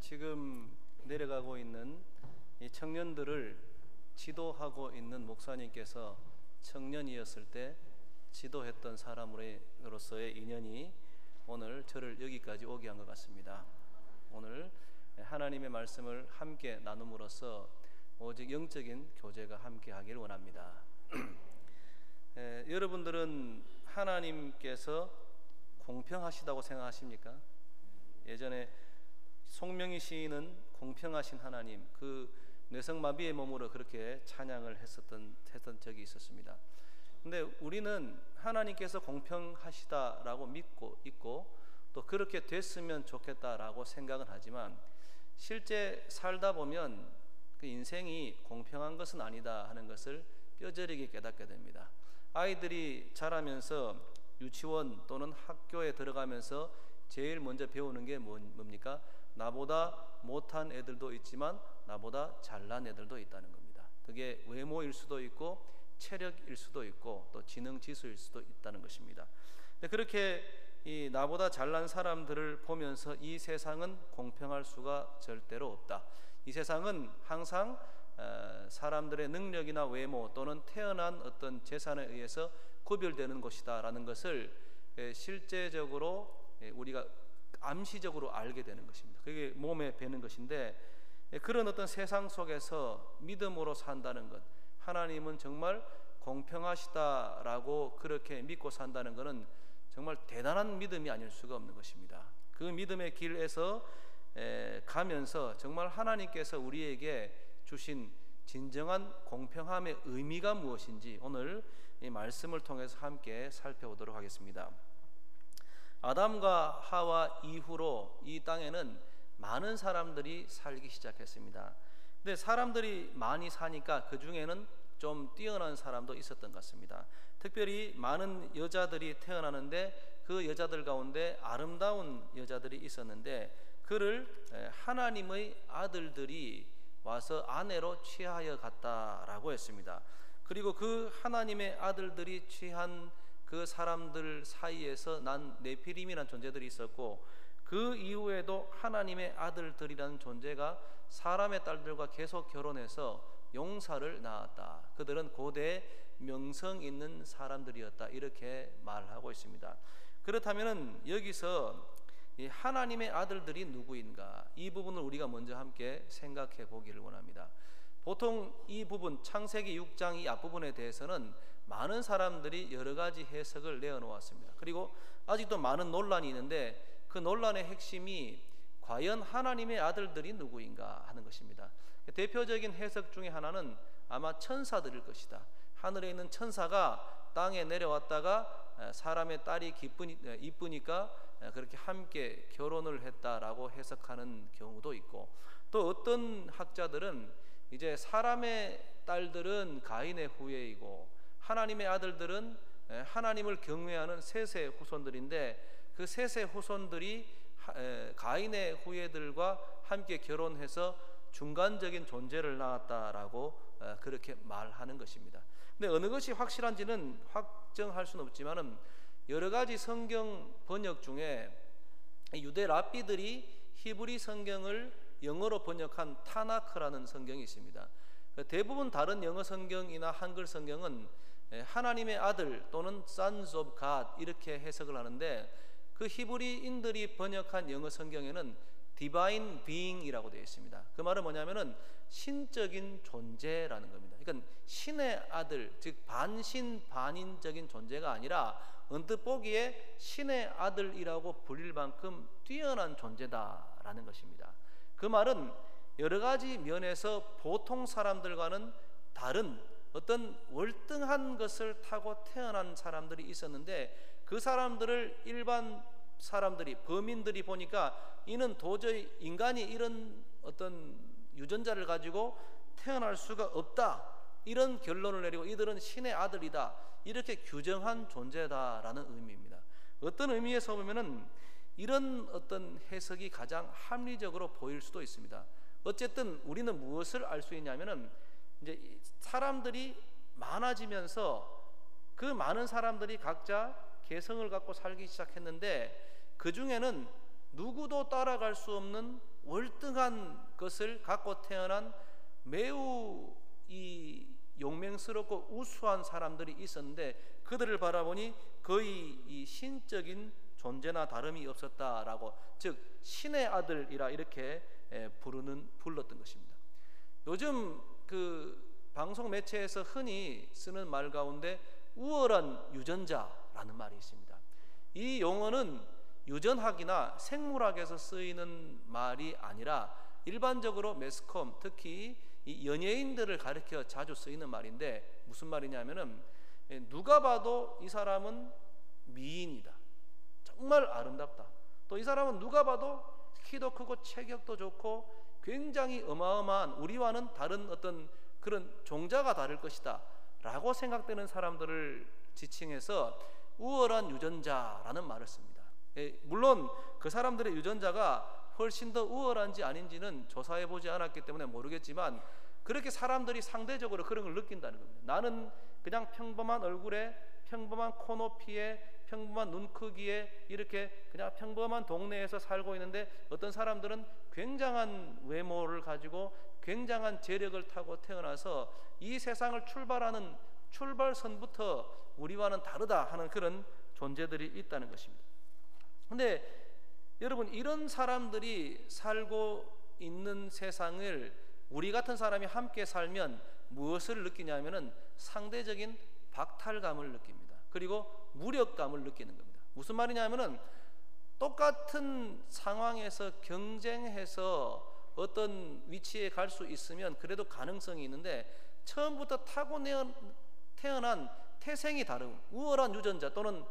지금 내려가고 있는 이 청년들을 지도하고 있는 목사님께서 청년이었을 때 지도했던 사람으로서의 인연이 오늘 저를 여기까지 오게 한 것 같습니다. 오늘 하나님의 말씀을 함께 나눔으로써 오직 영적인 교제가 함께 하길 원합니다. 여러분들은 하나님께서 공평하시다고 생각하십니까? 예전에 송명희 시인은 공평하신 하나님, 그 뇌성마비의 몸으로 그렇게 찬양을 했던 적이 있었습니다. 근데 우리는 하나님께서 공평하시다라고 믿고 있고 또 그렇게 됐으면 좋겠다라고 생각은 하지만 실제 살다 보면 그 인생이 공평한 것은 아니다 하는 것을 뼈저리게 깨닫게 됩니다. 아이들이 자라면서 유치원 또는 학교에 들어가면서 제일 먼저 배우는 게 뭡니까? 나보다 못한 애들도 있지만 나보다 잘난 애들도 있다는 겁니다. 그게 외모일 수도 있고 체력일 수도 있고 또 지능 지수일 수도 있다는 것입니다. 그렇게 이 나보다 잘난 사람들을 보면서 이 세상은 공평할 수가 절대로 없다. 이 세상은 항상 사람들의 능력이나 외모 또는 태어난 어떤 재산에 의해서 구별되는 곳이다 라는 것을 실제적으로 우리가 암시적으로 알게 되는 것입니다. 그게 몸에 배는 것인데, 그런 어떤 세상 속에서 믿음으로 산다는 것, 하나님은 정말 공평하시다라고 그렇게 믿고 산다는 것은 정말 대단한 믿음이 아닐 수가 없는 것입니다. 그 믿음의 길에서 가면서 정말 하나님께서 우리에게 주신 진정한 공평함의 의미가 무엇인지 오늘 이 말씀을 통해서 함께 살펴보도록 하겠습니다. 아담과 하와 이후로 이 땅에는 많은 사람들이 살기 시작했습니다. 근데 사람들이 많이 사니까 그 중에는 좀 뛰어난 사람도 있었던 것 같습니다. 특별히 많은 여자들이 태어나는데 그 여자들 가운데 아름다운 여자들이 있었는데 그를 하나님의 아들들이 와서 아내로 취하여 갔다라고 했습니다. 그리고 그 하나님의 아들들이 취한 그 사람들 사이에서 난 네피림이라는 존재들이 있었고, 그 이후에도 하나님의 아들들이라는 존재가 사람의 딸들과 계속 결혼해서 용사를 낳았다. 그들은 고대 명성 있는 사람들이었다. 이렇게 말하고 있습니다. 그렇다면 여기서 이 하나님의 아들들이 누구인가? 이 부분을 우리가 먼저 함께 생각해 보기를 원합니다. 보통 이 부분, 창세기 6장 이 앞부분에 대해서는 많은 사람들이 여러 가지 해석을 내어놓았습니다. 그리고 아직도 많은 논란이 있는데 그 논란의 핵심이 과연 하나님의 아들들이 누구인가 하는 것입니다. 대표적인 해석 중에 하나는 아마 천사들일 것이다. 하늘에 있는 천사가 땅에 내려왔다가 사람의 딸이 이쁘니까 그렇게 함께 결혼을 했다라고 해석하는 경우도 있고, 또 어떤 학자들은 이제 사람의 딸들은 가인의 후예이고 하나님의 아들들은 하나님을 경외하는 셋의 후손들인데 그 셋의 후손들이 가인의 후예들과 함께 결혼해서 중간적인 존재를 낳았다라고 그렇게 말하는 것입니다. 근데 어느 것이 확실한지는 확정할 수는 없지만은 여러 가지 성경 번역 중에 유대 랍비들이 히브리 성경을 영어로 번역한 타나크라는 성경이 있습니다. 대부분 다른 영어 성경이나 한글 성경은 하나님의 아들 또는 Sons of God 이렇게 해석을 하는데, 그 히브리인들이 번역한 영어 성경에는 Divine Being이라고 되어 있습니다. 그 말은 뭐냐면은 신적인 존재라는 겁니다. 그러니까 신의 아들, 즉 반신 반인적인 존재가 아니라 언뜻 보기에 신의 아들이라고 불릴 만큼 뛰어난 존재다라는 것입니다. 그 말은 여러 가지 면에서 보통 사람들과는 다른 어떤 월등한 것을 타고 태어난 사람들이 있었는데, 그 사람들을 일반 사람들이, 범인들이 보니까 이는 도저히 인간이 이런 어떤 유전자를 가지고 태어날 수가 없다, 이런 결론을 내리고 이들은 신의 아들이다, 이렇게 규정한 존재다라는 의미입니다. 어떤 의미에서 보면은 이런 어떤 해석이 가장 합리적으로 보일 수도 있습니다. 어쨌든 우리는 무엇을 알 수 있냐면은 이제 사람들이 많아지면서 그 많은 사람들이 각자 개성을 갖고 살기 시작했는데 그 중에는 누구도 따라갈 수 없는 월등한 것을 갖고 태어난 매우 이 용맹스럽고 우수한 사람들이 있었는데 그들을 바라보니 거의 이 신적인 존재나 다름이 없었다라고, 즉 신의 아들이라 이렇게 불렀던 것입니다. 요즘 그 방송 매체에서 흔히 쓰는 말 가운데 우월한 유전자라는 말이 있습니다. 이 용어는 유전학이나 생물학에서 쓰이는 말이 아니라 일반적으로 매스컴, 특히 이 연예인들을 가리켜 자주 쓰이는 말인데, 무슨 말이냐면은 누가 봐도 이 사람은 미인이다, 정말 아름답다, 또 이 사람은 누가 봐도 키도 크고 체격도 좋고 굉장히 어마어마한, 우리와는 다른 어떤 그런 종자가 다를 것이다 라고 생각되는 사람들을 지칭해서 우월한 유전자라는 말을 씁니다. 물론 그 사람들의 유전자가 훨씬 더 우월한지 아닌지는 조사해 보지 않았기 때문에 모르겠지만 그렇게 사람들이 상대적으로 그런 걸 느낀다는 겁니다. 나는 그냥 평범한 얼굴에, 평범한 코 높이에, 평범한 눈 크기에 이렇게 그냥 평범한 동네에서 살고 있는데 어떤 사람들은 굉장한 외모를 가지고 굉장한 재력을 타고 태어나서 이 세상을 출발하는 출발선부터 우리와는 다르다 하는 그런 존재들이 있다는 것입니다. 근데 여러분, 이런 사람들이 살고 있는 세상을 우리 같은 사람이 함께 살면 무엇을 느끼냐면은 상대적인 박탈감을 느낍니다. 그리고 무력감을 느끼는 겁니다. 무슨 말이냐면은 똑같은 상황에서 경쟁해서 어떤 위치에 갈 수 있으면 그래도 가능성이 있는데 처음부터 타고 태어난 태생이 다른 우월한 유전자 또는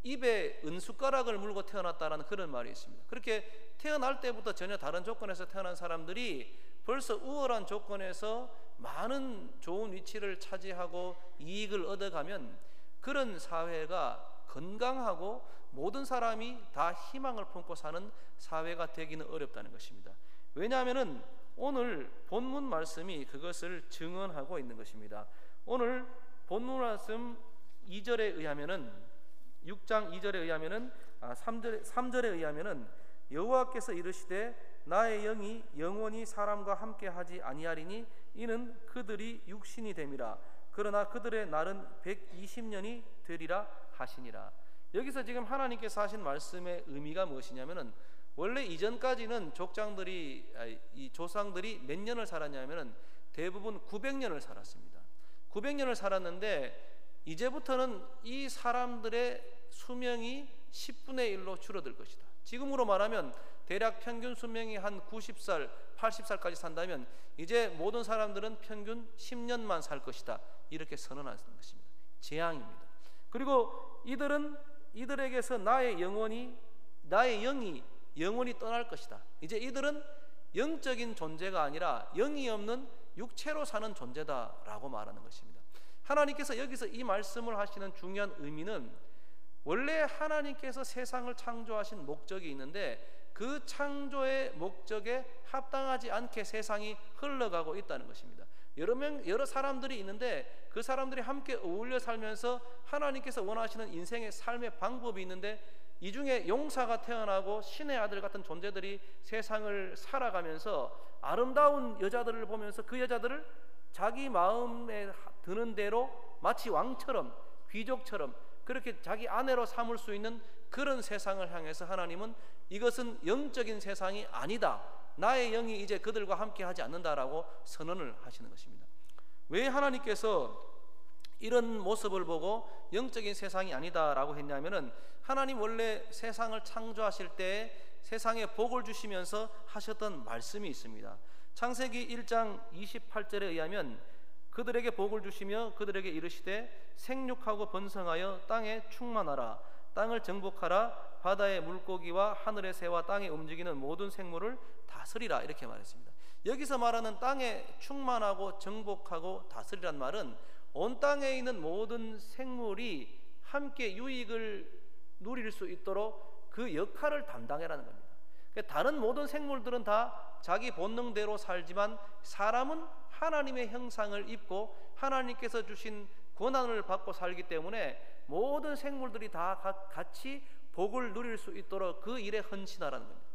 입에 은숟가락을 물고 태어났다라는 그런 말이 있습니다. 그렇게 태어날 때부터 전혀 다른 조건에서 태어난 사람들이 벌써 우월한 조건에서 많은 좋은 위치를 차지하고 이익을 얻어가면 그런 사회가 건강하고 모든 사람이 다 희망을 품고 사는 사회가 되기는 어렵다는 것입니다. 왜냐하면은 오늘 본문 말씀이 그것을 증언하고 있는 것입니다. 오늘 본문 말씀 2절에 의하면은 6장 2절에 의하면은 3절에 의하면은 여호와께서 이르시되 나의 영이 영원히 사람과 함께 하지 아니하리니 이는 그들이 육신이 됨이라. 그러나 그들의 날은 120년이 되리라 하시니라. 여기서 지금 하나님께서 하신 말씀의 의미가 무엇이냐면은 원래 이전까지는 이 조상들이 몇 년을 살았냐면은 대부분 900년을 살았습니다. 900년을 살았는데 이제부터는 이 사람들의 수명이 10분의 1로 줄어들 것이다. 지금으로 말하면 대략 평균 수명이 한 90살, 80살까지 산다면 이제 모든 사람들은 평균 10년만 살 것이다. 이렇게 선언하는 것입니다. 재앙입니다. 그리고 이들에게서 나의 영이 영원히 떠날 것이다. 이제 이들은 영적인 존재가 아니라 영이 없는 육체로 사는 존재다라고 말하는 것입니다. 하나님께서 여기서 이 말씀을 하시는 중요한 의미는 원래 하나님께서 세상을 창조하신 목적이 있는데 그 창조의 목적에 합당하지 않게 세상이 흘러가고 있다는 것입니다. 여러 사람들이 있는데 그 사람들이 함께 어울려 살면서 하나님께서 원하시는 인생의 삶의 방법이 있는데 이 중에 용사가 태어나고 신의 아들 같은 존재들이 세상을 살아가면서 아름다운 여자들을 보면서 그 여자들을 자기 마음에 드는 대로 마치 왕처럼 귀족처럼 그렇게 자기 아내로 삼을 수 있는 그런 세상을 향해서 하나님은 이것은 영적인 세상이 아니다, 나의 영이 이제 그들과 함께 하지 않는다라고 선언을 하시는 것입니다. 왜 하나님께서 이런 모습을 보고 영적인 세상이 아니다라고 했냐면은 하나님 원래 세상을 창조하실 때 세상에 복을 주시면서 하셨던 말씀이 있습니다. 창세기 1장 28절에 의하면 그들에게 복을 주시며 그들에게 이르시되 생육하고 번성하여 땅에 충만하라. 땅을 정복하라. 바다의 물고기와 하늘의 새와 땅에 움직이는 모든 생물을 다스리라. 이렇게 말했습니다. 여기서 말하는 땅에 충만하고 정복하고 다스리란 말은 온 땅에 있는 모든 생물이 함께 유익을 누릴 수 있도록 그 역할을 담당해라는 겁니다. 다른 모든 생물들은 다 자기 본능대로 살지만 사람은 하나님의 형상을 입고 하나님께서 주신 권한을 받고 살기 때문에 모든 생물들이 다 같이 복을 누릴 수 있도록 그 일에 헌신하라는 겁니다.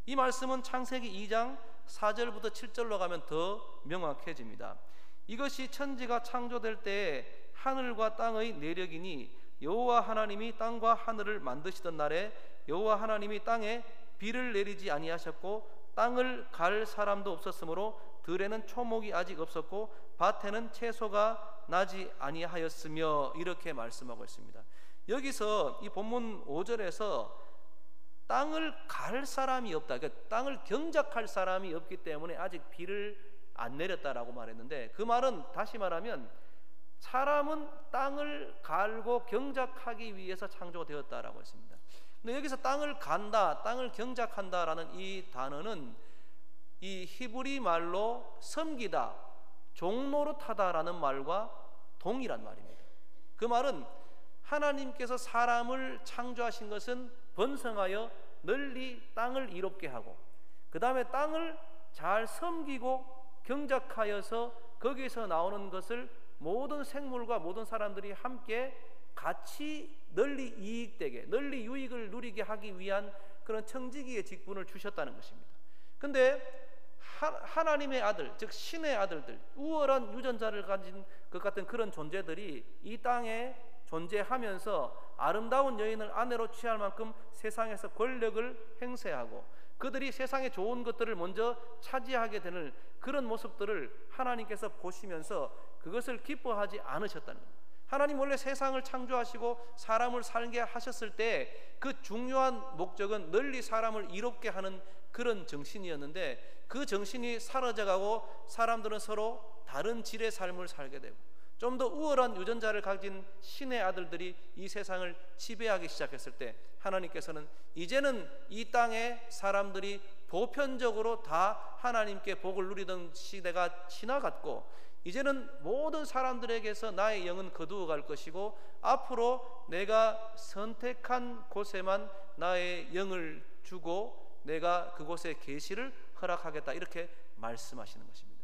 이 말씀은 창세기 2장 4절부터 7절로 가면 더 명확해집니다. 이것이 천지가 창조될 때에 하늘과 땅의 내력이니 여호와 하나님이 땅과 하늘을 만드시던 날에 여호와 하나님이 땅에 비를 내리지 아니하셨고 땅을 갈 사람도 없었으므로 들에는 초목이 아직 없었고 밭에는 채소가 나지 아니하였으며, 이렇게 말씀하고 있습니다. 여기서 이 본문 5절에서 땅을 갈 사람이 없다, 그러니까 땅을 경작할 사람이 없기 때문에 아직 비를 안 내렸다라고 말했는데, 그 말은 다시 말하면 사람은 땅을 갈고 경작하기 위해서 창조가 되었다라고 했습니다. 근데 여기서 땅을 간다, 땅을 경작한다라는 이 단어는 이 히브리 말로 섬기다, 종노릇하다라는 말과 동일한 말입니다. 그 말은 하나님께서 사람을 창조하신 것은 번성하여 널리 땅을 이롭게 하고, 그 다음에 땅을 잘 섬기고 경작하여서 거기서 나오는 것을 모든 생물과 모든 사람들이 함께 같이 널리 이익되게, 널리 유익을 누리게 하기 위한 그런 청지기의 직분을 주셨다는 것입니다. 근데 하나님의 아들, 즉 신의 아들들, 우월한 유전자를 가진 것 같은 그런 존재들이 이 땅에 존재하면서 아름다운 여인을 아내로 취할 만큼 세상에서 권력을 행세하고 그들이 세상에 좋은 것들을 먼저 차지하게 되는 그런 모습들을 하나님께서 보시면서 그것을 기뻐하지 않으셨다는 겁니다. 하나님 원래 세상을 창조하시고 사람을 살게 하셨을 때 그 중요한 목적은 널리 사람을 이롭게 하는 그런 정신이었는데, 그 정신이 사라져가고 사람들은 서로 다른 질의 삶을 살게 되고 좀 더 우월한 유전자를 가진 신의 아들들이 이 세상을 지배하기 시작했을 때 하나님께서는 이제는 이 땅에 사람들이 보편적으로 다 하나님께 복을 누리던 시대가 지나갔고 이제는 모든 사람들에게서 나의 영은 거두어 갈 것이고 앞으로 내가 선택한 곳에만 나의 영을 주고 내가 그곳에 계시를 허락하겠다, 이렇게 말씀하시는 것입니다.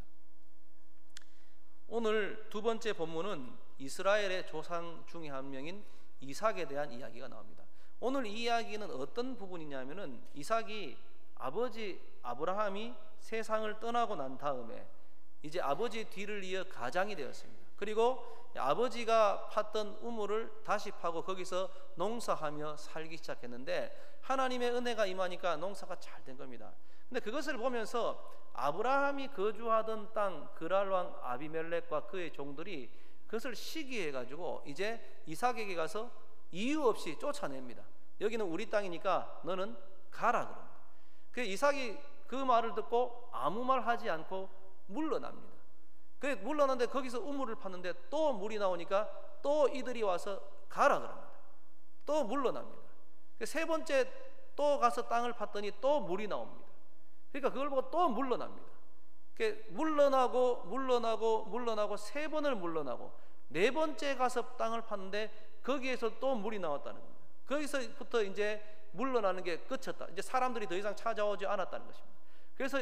오늘 두 번째 본문은 이스라엘의 조상 중에 한 명인 이삭에 대한 이야기가 나옵니다. 오늘 이 이야기는 어떤 부분이냐면은 이삭이 아버지 아브라함이 세상을 떠나고 난 다음에 이제 아버지 뒤를 이어 가장이 되었습니다. 그리고 아버지가 팠던 우물을 다시 파고 거기서 농사하며 살기 시작했는데 하나님의 은혜가 임하니까 농사가 잘 된 겁니다. 근데 그것을 보면서 아브라함이 거주하던 땅 그랄 왕 아비멜렉과 그의 종들이 그것을 시기해 가지고 이제 이삭에게 가서 이유 없이 쫓아냅니다. 여기는 우리 땅이니까 너는 가라 그럽니다. 그 이삭이 그 말을 듣고 아무 말 하지 않고 물러납니다. 그 물러났는데 거기서 우물을 팠는데 또 물이 나오니까 또 이들이 와서 가라 그럽니다. 또 물러납니다. 세 번째 또 가서 땅을 팠더니 또 물이 나옵니다. 그러니까 그걸 보고 또 물러납니다. 물러나고 세 번을 물러나고 네 번째 가서 땅을 팠는데 거기에서 또 물이 나왔다는 겁니다. 거기서부터 이제 물러나는 게 끝이었다. 이제 사람들이 더 이상 찾아오지 않았다는 것입니다. 그래서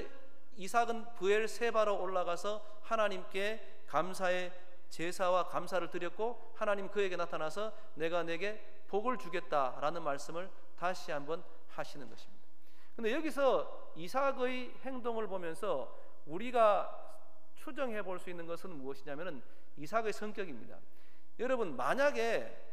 이삭은 브엘세바로 올라가서 하나님께 감사의 제사와 감사를 드렸고 하나님 그에게 나타나서 내가 내게 복을 주겠다라는 말씀을 다시 한번 하시는 것입니다. 근데 여기서 이삭의 행동을 보면서 우리가 추정해 볼 수 있는 것은 무엇이냐면은 이삭의 성격입니다. 여러분, 만약에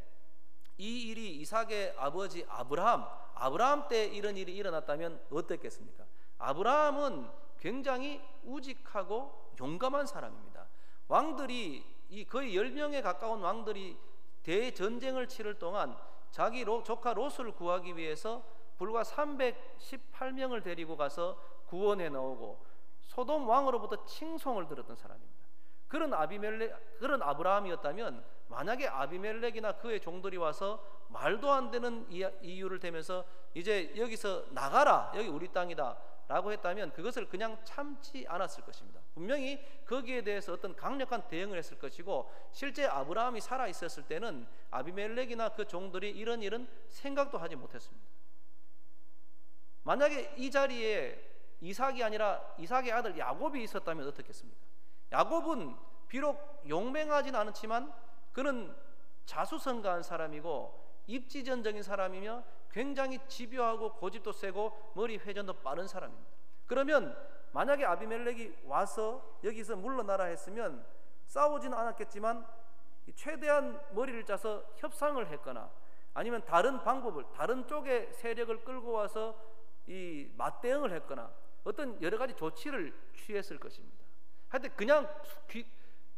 이 일이 이삭의 아버지 아브라함 때 이런 일이 일어났다면 어땠겠습니까? 아브라함은 굉장히 우직하고 용감한 사람입니다. 왕들이 거의 10명에 가까운 왕들이 대전쟁을 치를 동안 자기 조카 롯을 구하기 위해서 불과 318명을 데리고 가서 구원해 나오고 소돔 왕으로부터 칭송을 들었던 사람입니다. 그런 아브라함이었다면 만약에 아비멜렉이나 그의 종들이 와서 말도 안 되는 이유를 대면서 이제 여기서 나가라, 여기 우리 땅이다 라고 했다면 그것을 그냥 참지 않았을 것입니다. 분명히 거기에 대해서 어떤 강력한 대응을 했을 것이고 실제 아브라함이 살아 있었을 때는 아비멜렉이나 그 종들이 이런 일은 생각도 하지 못했습니다. 만약에 이 자리에 이삭이 아니라 이삭의 아들 야곱이 있었다면 어떻겠습니까? 야곱은 비록 용맹하진 않았지만 그는 자수성가한 사람이고 입지전적인 사람이며 굉장히 집요하고 고집도 세고 머리 회전도 빠른 사람입니다. 그러면 만약에 아비멜렉이 와서 여기서 물러나라 했으면 싸우지는 않았겠지만 최대한 머리를 짜서 협상을 했거나 아니면 다른 방법을, 다른 쪽의 세력을 끌고 와서 이 맞대응을 했거나 어떤 여러 가지 조치를 취했을 것입니다. 하여튼 그냥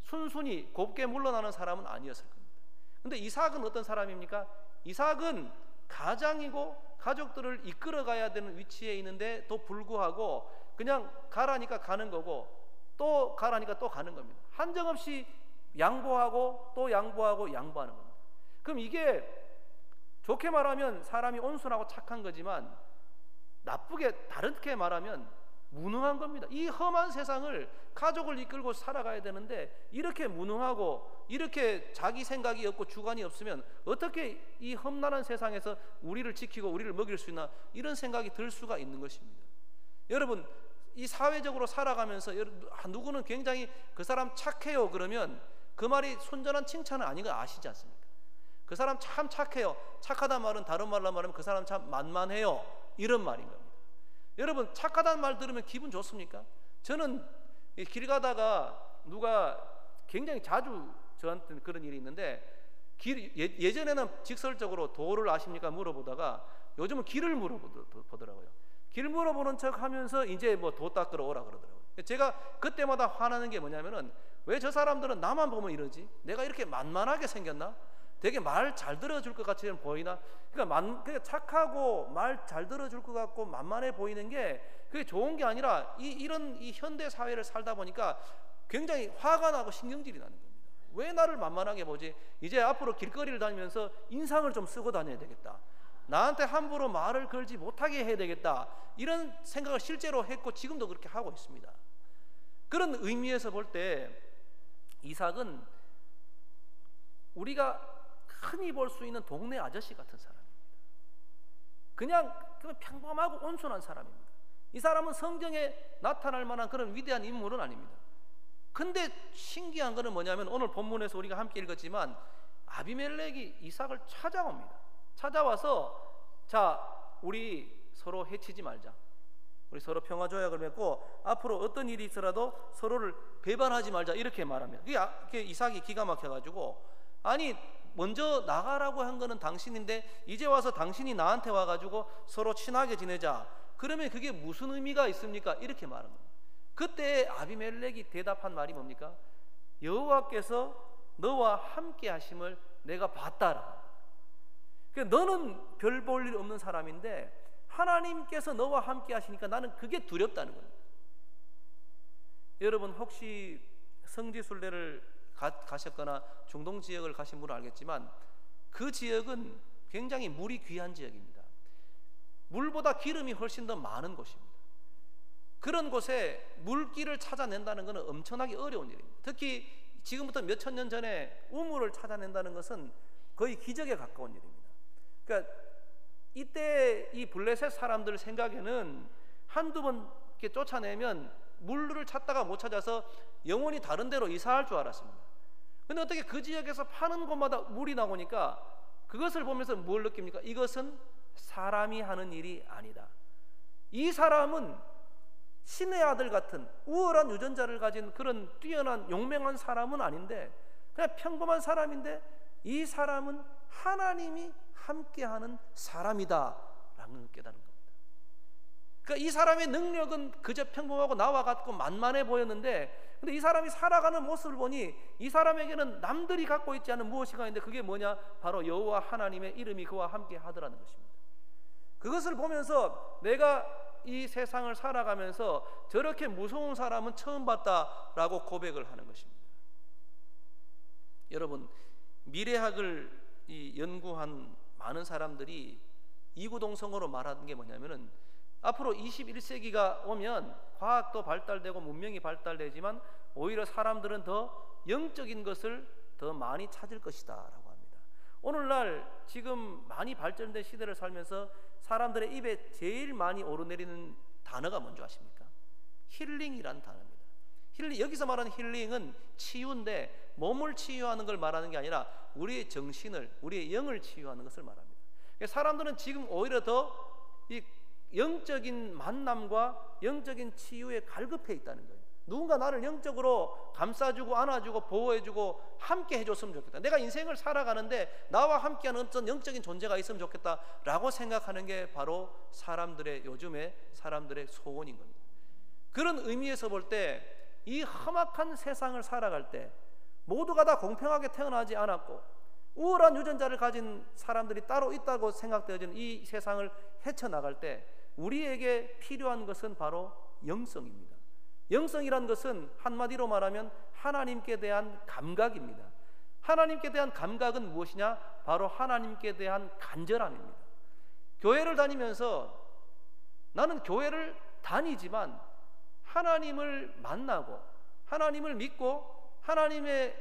순순히 곱게 물러나는 사람은 아니었을 겁니다. 근데 이삭은 어떤 사람입니까? 이삭은 가장이고 가족들을 이끌어가야 되는 위치에 있는데도 불구하고 그냥 가라니까 가는 거고 또 가라니까 또 가는 겁니다. 한정없이 양보하고 또 양보하고 양보하는 겁니다. 그럼 이게 좋게 말하면 사람이 온순하고 착한 거지만 나쁘게 다르게 말하면 무능한 겁니다. 이 험한 세상을 가족을 이끌고 살아가야 되는데 이렇게 무능하고 이렇게 자기 생각이 없고 주관이 없으면 어떻게 이 험난한 세상에서 우리를 지키고 우리를 먹일 수 있나, 이런 생각이 들 수가 있는 것입니다. 여러분, 이 사회적으로 살아가면서 누구는 굉장히 그 사람 착해요 그러면 그 말이 순전한 칭찬은 아닌 거 아시지 않습니까? 그 사람 참 착해요. 착하다는 말은 다른 말로 말하면 그 사람 참 만만해요, 이런 말인 겁니다. 여러분, 착하다는 말 들으면 기분 좋습니까? 저는 길 가다가 누가 굉장히 자주 저한테 그런 일이 있는데 예전에는 직설적으로 도를 아십니까 물어보다가 요즘은 길을 물어보더라고요. 길 물어보는 척 하면서 이제 뭐 도 닦으러 오라 그러더라고요. 제가 그때마다 화나는 게 뭐냐면은 왜 저 사람들은 나만 보면 이러지? 내가 이렇게 만만하게 생겼나? 되게 말 잘 들어줄 것 같이 보이나? 그러니까 착하고 말 잘 들어줄 것 같고 만만해 보이는 게 그게 좋은 게 아니라 이런 현대 사회를 살다 보니까 굉장히 화가 나고 신경질이 나는 겁니다. 왜 나를 만만하게 보지? 이제 앞으로 길거리를 다니면서 인상을 좀 쓰고 다녀야 되겠다. 나한테 함부로 말을 걸지 못하게 해야 되겠다. 이런 생각을 실제로 했고 지금도 그렇게 하고 있습니다. 그런 의미에서 볼 때 이삭은 우리가 흔히 볼 수 있는 동네 아저씨 같은 사람입니다. 그냥 평범하고 온순한 사람입니다. 이 사람은 성경에 나타날 만한 그런 위대한 인물은 아닙니다. 근데 신기한 것은 뭐냐면 오늘 본문에서 우리가 함께 읽었지만 아비멜렉이 이삭을 찾아옵니다. 찾아와서 자, 우리 서로 해치지 말자. 우리 서로 평화조약을 맺고 앞으로 어떤 일이 있어라도 서로를 배반하지 말자, 이렇게 말합니다. 그게 이삭이 기가 막혀가지고 아니 먼저 나가라고 한 거는 당신인데 이제 와서 당신이 나한테 와가지고 서로 친하게 지내자. 그러면 그게 무슨 의미가 있습니까? 이렇게 말한 겁니다. 그때 아비멜렉이 대답한 말이 뭡니까? 여호와께서 너와 함께 하심을 내가 봤다라. 그러니까 너는 별 볼 일 없는 사람인데 하나님께서 너와 함께 하시니까 나는 그게 두렵다는 겁니다. 여러분 혹시 성지순례를 가셨거나 중동 지역을 가신 분은 알겠지만 그 지역은 굉장히 물이 귀한 지역입니다. 물보다 기름이 훨씬 더 많은 곳입니다. 그런 곳에 물길을 찾아낸다는 것은 엄청나게 어려운 일입니다. 특히 지금부터 몇천 년 전에 우물을 찾아낸다는 것은 거의 기적에 가까운 일입니다. 그러니까 이때 이 블레셋 사람들 생각에는 한두 번 이렇게 쫓아내면 물을 찾다가 못 찾아서 영원히 다른 데로 이사할 줄 알았습니다. 근데 어떻게 그 지역에서 파는 곳마다 물이 나오니까 그것을 보면서 뭘 느낍니까? 이것은 사람이 하는 일이 아니다. 이 사람은 신의 아들 같은 우월한 유전자를 가진 그런 뛰어난 용맹한 사람은 아닌데 그냥 평범한 사람인데 이 사람은 하나님이 함께하는 사람이다 라는 걸 깨달은 겁니다. 그러니까 이 사람의 능력은 그저 평범하고 나와 같고 만만해 보였는데 근데 이 사람이 살아가는 모습을 보니 이 사람에게는 남들이 갖고 있지 않은 무엇인가 있는데 그게 뭐냐? 바로 여호와 하나님의 이름이 그와 함께 하더라는 것입니다. 그것을 보면서 내가 이 세상을 살아가면서 저렇게 무서운 사람은 처음 봤다라고 고백을 하는 것입니다. 여러분, 미래학을 연구한 많은 사람들이 이구동성으로 말하는 게 뭐냐면은 앞으로 21세기가 오면 과학도 발달되고 문명이 발달되지만 오히려 사람들은 더 영적인 것을 더 많이 찾을 것이다 라고 합니다. 오늘날 지금 많이 발전된 시대를 살면서 사람들의 입에 제일 많이 오르내리는 단어가 뭔지 아십니까? 힐링이라는 단어입니다. 여기서 말하는 힐링은 치유인데 몸을 치유하는 걸 말하는 게 아니라 우리의 정신을, 우리의 영을 치유하는 것을 말합니다. 사람들은 지금 오히려 더 이 영적인 만남과 영적인 치유에 갈급해 있다는 거예요. 누군가 나를 영적으로 감싸주고 안아주고 보호해주고 함께 해줬으면 좋겠다. 내가 인생을 살아가는데 나와 함께하는 어떤 영적인 존재가 있으면 좋겠다라고 생각하는 게 바로 사람들의, 요즘의 사람들의 소원인 겁니다. 그런 의미에서 볼 때 이 험악한 세상을 살아갈 때 모두가 다 공평하게 태어나지 않았고 우월한 유전자를 가진 사람들이 따로 있다고 생각되어지는 이 세상을 헤쳐나갈 때 우리에게 필요한 것은 바로 영성입니다. 영성이란 것은 한마디로 말하면 하나님께 대한 감각입니다. 하나님께 대한 감각은 무엇이냐? 바로 하나님께 대한 간절함입니다. 교회를 다니면서 나는 교회를 다니지만 하나님을 만나고 하나님을 믿고 하나님의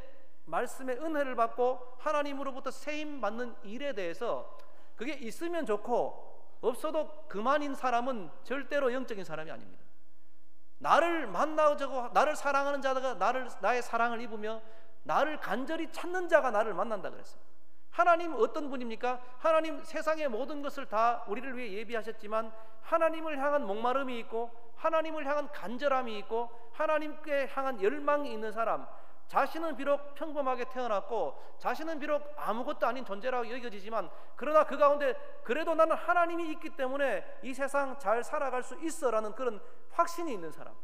말씀의 은혜를 받고 하나님으로부터 세임 받는 일에 대해서 그게 있으면 좋고 없어도 그만인 사람은 절대로 영적인 사람이 아닙니다. 나를 만나고 나를 사랑하는 자가 나의 사랑을 입으며 나를 간절히 찾는 자가 나를 만난다 그랬어요. 하나님은 어떤 분입니까? 하나님 세상의 모든 것을 다 우리를 위해 예비하셨지만 하나님을 향한 목마름이 있고 하나님을 향한 간절함이 있고 하나님께 향한 열망이 있는 사람, 자신은 비록 평범하게 태어났고 자신은 비록 아무것도 아닌 존재라고 여겨지지만 그러나 그 가운데 그래도 나는 하나님이 있기 때문에 이 세상 잘 살아갈 수 있어라는 그런 확신이 있는 사람,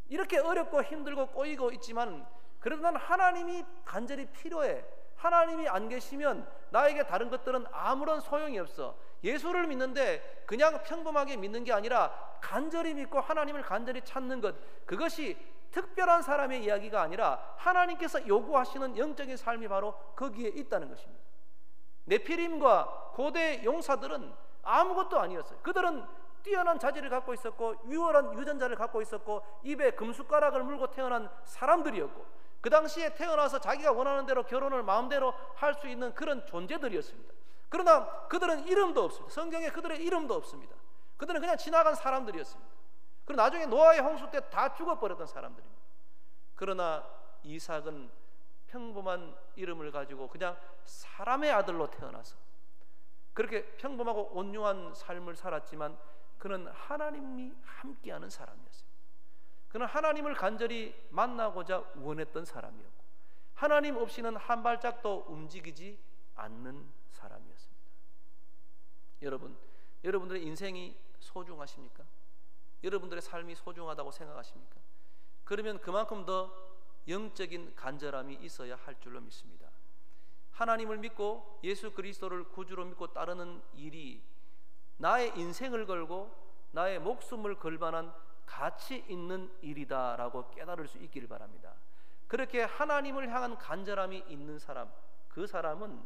이렇게 어렵고 힘들고 꼬이고 있지만 그래도 나는 하나님이 간절히 필요해, 하나님이 안 계시면 나에게 다른 것들은 아무런 소용이 없어, 예수를 믿는데 그냥 평범하게 믿는 게 아니라 간절히 믿고 하나님을 간절히 찾는 것, 그것이 특별한 사람의 이야기가 아니라 하나님께서 요구하시는 영적인 삶이 바로 거기에 있다는 것입니다. 네피림과 고대 용사들은 아무것도 아니었어요. 그들은 뛰어난 자질을 갖고 있었고 유월한 유전자를 갖고 있었고 입에 금숟가락을 물고 태어난 사람들이었고 그 당시에 태어나서 자기가 원하는 대로 결혼을 마음대로 할 수 있는 그런 존재들이었습니다. 그러나 그들은 이름도 없습니다. 성경에 그들의 이름도 없습니다. 그들은 그냥 지나간 사람들이었습니다. 그리고 나중에 노아의 홍수 때 다 죽어버렸던 사람들입니다. 그러나 이삭은 평범한 이름을 가지고 그냥 사람의 아들로 태어나서 그렇게 평범하고 온유한 삶을 살았지만 그는 하나님이 함께하는 사람이었어요. 그는 하나님을 간절히 만나고자 원했던 사람이었고 하나님 없이는 한 발짝도 움직이지 않는 사람이었습니다. 여러분들의 인생이 소중하십니까? 여러분들의 삶이 소중하다고 생각하십니까? 그러면 그만큼 더 영적인 간절함이 있어야 할 줄로 믿습니다. 하나님을 믿고 예수 그리스도를 구주로 믿고 따르는 일이 나의 인생을 걸고 나의 목숨을 걸 만한 가치 있는 일이다라고 깨달을 수 있기를 바랍니다. 그렇게 하나님을 향한 간절함이 있는 사람, 그 사람은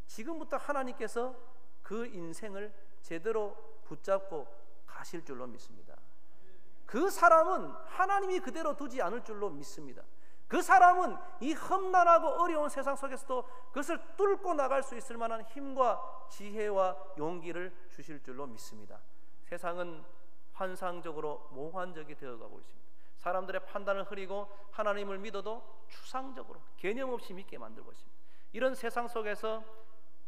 지금부터 하나님께서 그 인생을 제대로 붙잡고 가실 줄로 믿습니다. 그 사람은 하나님이 그대로 두지 않을 줄로 믿습니다. 그 사람은 이 험난하고 어려운 세상 속에서도 그것을 뚫고 나갈 수 있을 만한 힘과 지혜와 용기를 주실 줄로 믿습니다. 세상은 환상적으로 몽환적이 되어가고 있습니다. 사람들의 판단을 흐리고 하나님을 믿어도 추상적으로 개념 없이 믿게 만들고 있습니다. 이런 세상 속에서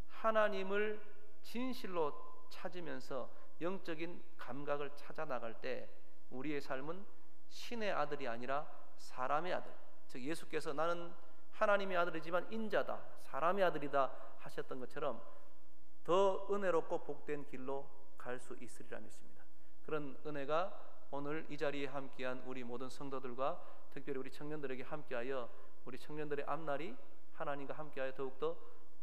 하나님을 진실로 찾으면서 영적인 감각을 찾아 나갈 때 우리의 삶은 신의 아들이 아니라 사람의 아들, 즉 예수께서 나는 하나님의 아들이지만 인자다, 사람의 아들이다 하셨던 것처럼 더 은혜롭고 복된 길로 갈 수 있으리라 믿습니다. 그런 은혜가 오늘 이 자리에 함께한 우리 모든 성도들과 특별히 우리 청년들에게 함께하여 우리 청년들의 앞날이 하나님과 함께하여 더욱더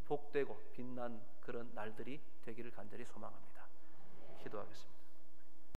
복되고 빛난 그런 날들이 되기를 간절히 소망합니다. 기도하겠습니다.